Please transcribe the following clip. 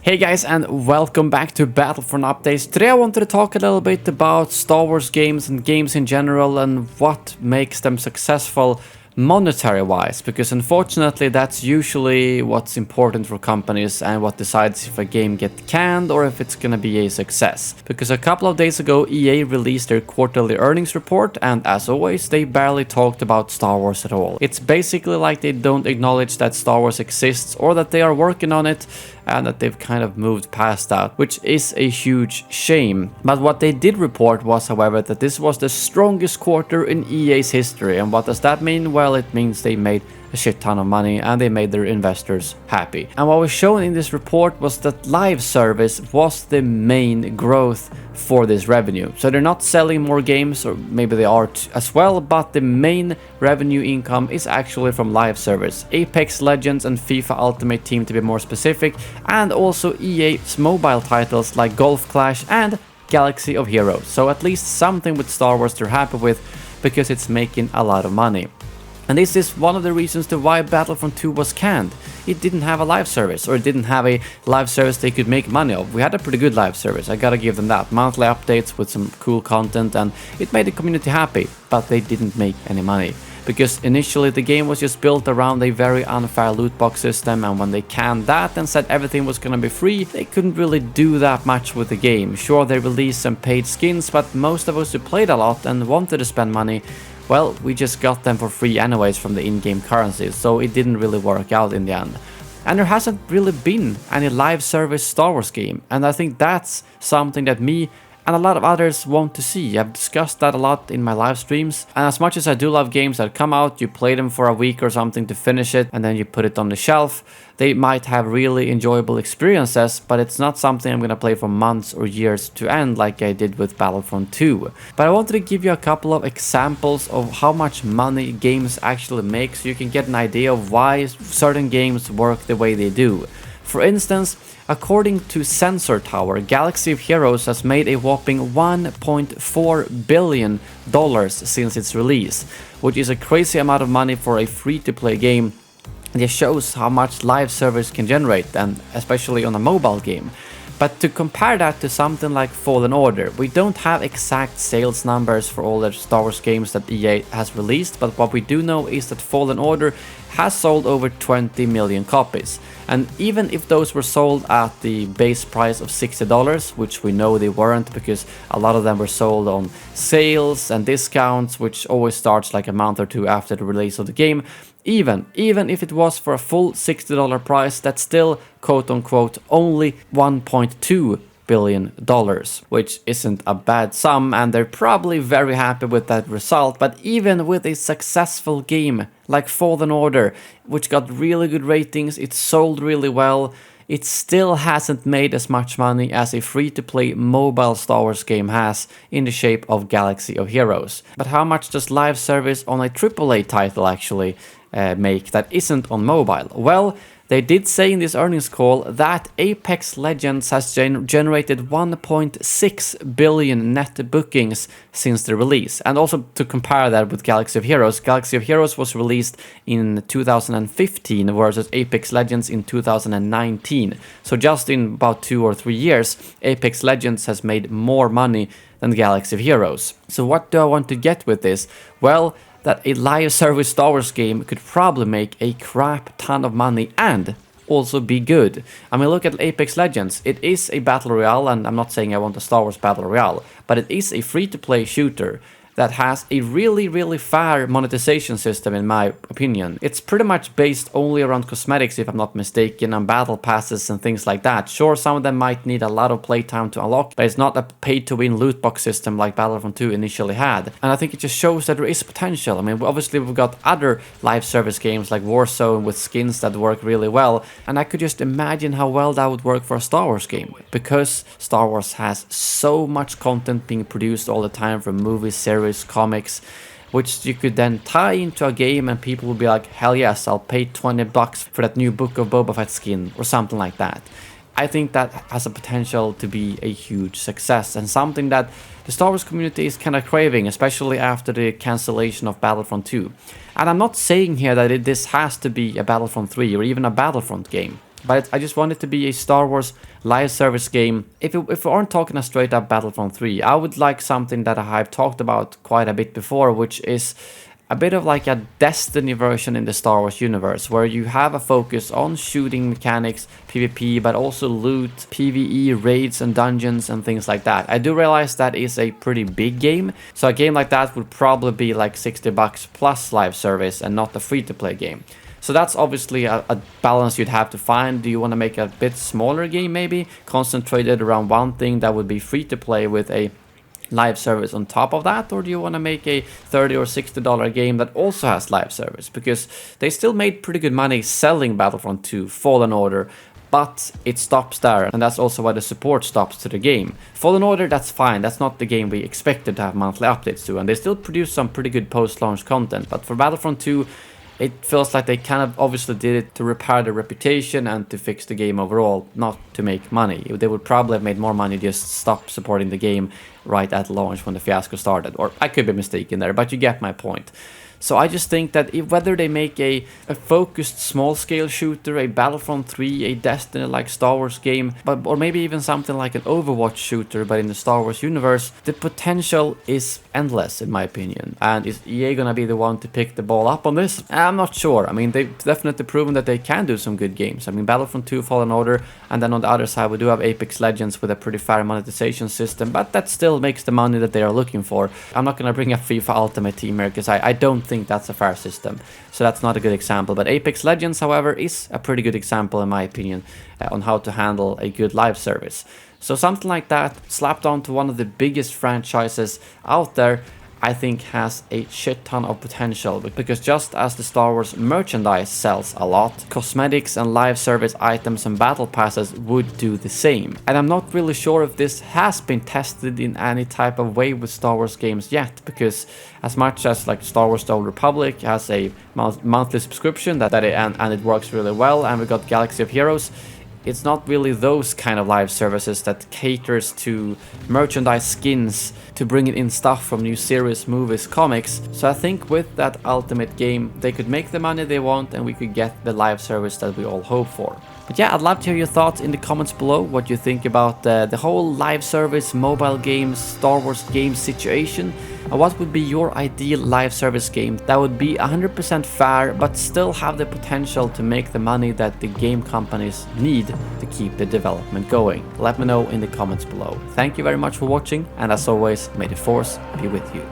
Hey guys, and welcome back to Battlefront Updates. Today I wanted to talk a little bit about Star Wars games and games in general and what makes them successful monetary-wise, because unfortunately that's usually what's important for companies and what decides if a game gets canned or if it's gonna be a success. Because a couple of days ago EA released their quarterly earnings report, and as always they barely talked about Star Wars at all. It's basically like they don't acknowledge that Star Wars exists or that they are working on it, and that they've kind of moved past that, which is a huge shame. But what they did report was, however, that this was the strongest quarter in EA's history. And what does that mean? Well, it means they made a shit ton of money and they made their investors happy. And what was shown in this report was that live service was the main growth for this revenue. So they're not selling more games, or maybe they are as well, but the main revenue income is actually from live service. Apex Legends and FIFA Ultimate Team, to be more specific, and also EA's mobile titles like Golf Clash and Galaxy of Heroes. So at least something with Star Wars they're happy with, because it's making a lot of money. And this is one of the reasons to why Battlefront 2 was canned. It didn't have a live service, or it didn't have a live service they could make money of. We had a pretty good live service, I gotta give them that. Monthly updates with some cool content, and it made the community happy, but they didn't make any money. Because initially the game was just built around a very unfair loot box system, and when they canned that and said everything was gonna be free, they couldn't really do that much with the game. Sure, they released some paid skins, but most of us who played a lot and wanted to spend money, well, we just got them for free anyways from the in-game currencies, so it didn't really work out in the end. And there hasn't really been any live service Star Wars game, and I think that's something that me and a lot of others want to see. I've discussed that a lot in my live streams, and as much as I do love games that come out, you play them for a week or something to finish it, and then you put it on the shelf. They might have really enjoyable experiences, but it's not something I'm gonna play for months or years to end like I did with Battlefront 2. But I wanted to give you a couple of examples of how much money games actually make, so you can get an idea of why certain games work the way they do. For instance, according to Sensor Tower, Galaxy of Heroes has made a whopping $1.4 billion since its release, which is a crazy amount of money for a free-to-play game. It shows how much live service can generate, and especially on a mobile game. But to compare that to something like Fallen Order, we don't have exact sales numbers for all the Star Wars games that EA has released, but what we do know is that Fallen Order has sold over 20 million copies. And even if those were sold at the base price of $60, which we know they weren't because a lot of them were sold on sales and discounts, which always starts like a month or two after the release of the game, even if it was for a full $60 price, that's still quote-unquote only $1.2 billion, which isn't a bad sum, and they're probably very happy with that result. But even with a successful game like Fallen Order, which got really good ratings, it sold really well, it still hasn't made as much money as a free-to-play mobile Star Wars game has in the shape of Galaxy of Heroes. But how much does live service on a AAA title actually make that isn't on mobile? Well, they did say in this earnings call that Apex Legends has generated 1.6 billion net bookings since the release. And also to compare that with Galaxy of Heroes, Galaxy of Heroes was released in 2015 versus Apex Legends in 2019. So just in about 2 or 3 years, Apex Legends has made more money than Galaxy of Heroes. So what do I want to get with this? Well, that a live service Star Wars game could probably make a crap ton of money and also be good. I mean, look at Apex Legends. It is a battle royale, and I'm not saying I want a Star Wars battle royale, but it is a free-to-play shooter that has a really fair monetization system, in my opinion. It's pretty much based only around cosmetics, if I'm not mistaken, and battle passes and things like that. Sure, some of them might need a lot of playtime to unlock, but it's not a pay-to-win loot box system like Battlefront 2 initially had. And I think it just shows that there is potential. I mean, obviously we've got other live service games like Warzone with skins that work really well, and I could just imagine how well that would work for a Star Wars game, because Star Wars has so much content being produced all the time from movies, series, comics, which you could then tie into a game, and people will be like, hell yes, I'll pay $20 for that new Book of Boba Fett skin or something like that. I think that has a potential to be a huge success, and something that the Star Wars community is kind of craving, especially after the cancellation of Battlefront 2. And I'm not saying here that this has to be a Battlefront 3 or even a Battlefront game. But I just want it to be a Star Wars live service game. If we aren't talking a straight up Battlefront 3, I would like something that I have talked about quite a bit before, which is a bit of like a Destiny version in the Star Wars universe, where you have a focus on shooting mechanics, PvP, but also loot, PvE, raids and dungeons and things like that. I do realize that is a pretty big game, so a game like that would probably be like $60 plus live service and not a free-to-play game. So that's obviously a balance you'd have to find. Do you want to make a bit smaller game maybe, concentrated around one thing that would be free to play with a live service on top of that, or do you want to make a $30 or $60 game that also has live service? Because they still made pretty good money selling Battlefront 2 Fallen Order, but it stops there, and that's also why the support stops to the game. Fallen Order, that's fine, that's not the game we expected to have monthly updates to, and they still produce some pretty good post-launch content, but for Battlefront 2, it feels like they kind of obviously did it to repair their reputation and to fix the game overall, not to make money. They would probably have made more money just stop supporting the game right at launch when the fiasco started. Or I could be mistaken there, but you get my point. So I just think that whether they make a focused small-scale shooter, a Battlefront 3, a Destiny-like Star Wars game, or maybe even something like an Overwatch shooter, but in the Star Wars universe, the potential is endless, in my opinion. And is EA gonna be the one to pick the ball up on this? I'm not sure. I mean, they've definitely proven that they can do some good games. I mean, Battlefront 2 Fallen Order, and then on the other side, we do have Apex Legends with a pretty fair monetization system, but that still makes the money that they are looking for. I'm not gonna bring up FIFA Ultimate Team here, because I don't think that's a fair system, so that's not a good example. But Apex Legends, however, is a pretty good example in my opinion on how to handle a good live service. So something like that slapped onto one of the biggest franchises out there, I think has a shit ton of potential, because just as the Star Wars merchandise sells a lot, cosmetics and live service items and battle passes would do the same. And I'm not really sure if this has been tested in any type of way with Star Wars games yet, because as much as like Star Wars The Old Republic has a monthly subscription and it works really well, and we got Galaxy of Heroes, it's not really those kind of live services that caters to merchandise skins, to bring in stuff from new series, movies, comics. So I think with that Ultimate game, they could make the money they want and we could get the live service that we all hope for. But yeah, I'd love to hear your thoughts in the comments below, what you think about the whole live service, mobile games, Star Wars game situation. And what would be your ideal live service game that would be 100% fair but still have the potential to make the money that the game companies need to keep the development going? Let me know in the comments below. Thank you very much for watching, and as always, may the Force be with you.